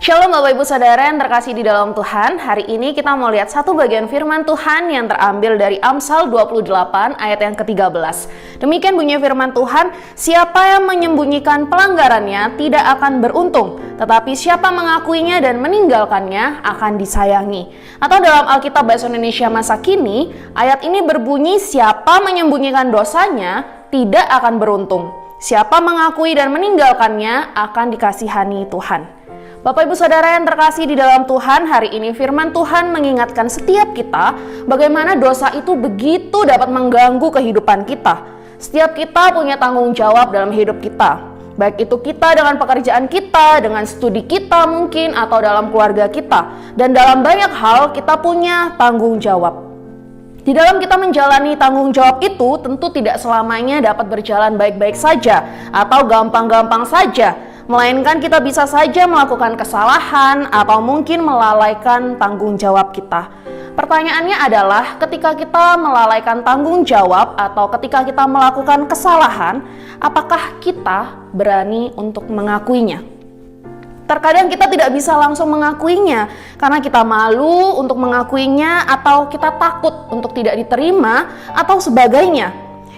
Shalom Bapak Ibu Saudara yang terkasih di dalam Tuhan. Hari ini kita mau lihat satu bagian firman Tuhan yang terambil dari Amsal 28 ayat yang ke-13. Demikian bunyi firman Tuhan, siapa yang menyembunyikan pelanggarannya tidak akan beruntung, tetapi siapa mengakuinya dan meninggalkannya akan disayangi. Atau dalam Alkitab Bahasa Indonesia masa kini, ayat ini berbunyi siapa menyembunyikan dosanya tidak akan beruntung. Siapa mengakui dan meninggalkannya akan dikasihani Tuhan. Bapak Ibu Saudara yang terkasih di dalam Tuhan, hari ini firman Tuhan mengingatkan setiap kita bagaimana dosa itu begitu dapat mengganggu kehidupan kita. Setiap kita punya tanggung jawab dalam hidup kita. Baik itu kita dengan pekerjaan kita, dengan studi kita mungkin, atau dalam keluarga kita. Dan dalam banyak hal kita punya tanggung jawab. Di dalam kita menjalani tanggung jawab itu tentu tidak selamanya dapat berjalan baik-baik saja atau gampang-gampang saja. Melainkan kita bisa saja melakukan kesalahan atau mungkin melalaikan tanggung jawab kita. Pertanyaannya adalah ketika kita melalaikan tanggung jawab atau ketika kita melakukan kesalahan, apakah kita berani untuk mengakuinya? Terkadang kita tidak bisa langsung mengakuinya karena kita malu untuk mengakuinya atau kita takut untuk tidak diterima atau sebagainya.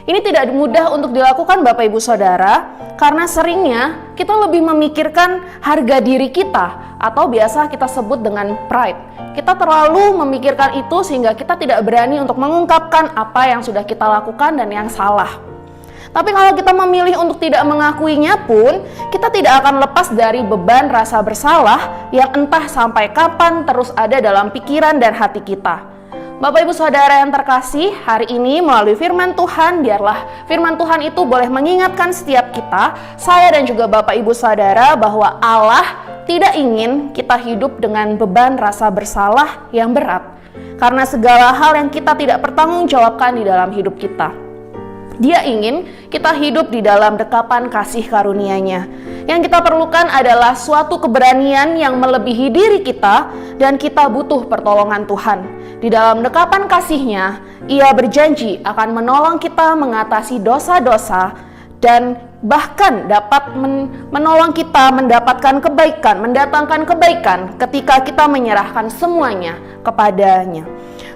Ini tidak mudah untuk dilakukan Bapak Ibu Saudara karena seringnya kita lebih memikirkan harga diri kita atau biasa kita sebut dengan pride. Kita terlalu memikirkan itu sehingga kita tidak berani untuk mengungkapkan apa yang sudah kita lakukan dan yang salah. Tapi kalau kita memilih untuk tidak mengakuinya pun, kita tidak akan lepas dari beban rasa bersalah yang entah sampai kapan terus ada dalam pikiran dan hati kita. Bapak Ibu Saudara yang terkasih, hari ini melalui firman Tuhan, biarlah firman Tuhan itu boleh mengingatkan setiap kita, saya dan juga Bapak Ibu Saudara, bahwa Allah tidak ingin kita hidup dengan beban rasa bersalah yang berat. Karena segala hal yang kita tidak pertanggungjawabkan di dalam hidup kita. Dia ingin kita hidup di dalam dekapan kasih karunia-Nya. Yang kita perlukan adalah suatu keberanian yang melebihi diri kita dan kita butuh pertolongan Tuhan. Di dalam dekapan kasih-Nya, Ia berjanji akan menolong kita mengatasi dosa-dosa dan bahkan dapat menolong kita mendapatkan kebaikan, mendatangkan kebaikan ketika kita menyerahkan semuanya kepada-Nya.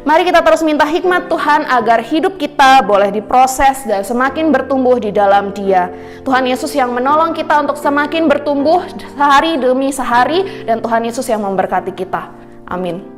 Mari kita terus minta hikmat Tuhan agar hidup kita boleh diproses dan semakin bertumbuh di dalam Dia. Tuhan Yesus yang menolong kita untuk semakin bertumbuh sehari demi sehari dan Tuhan Yesus yang memberkati kita. Amin.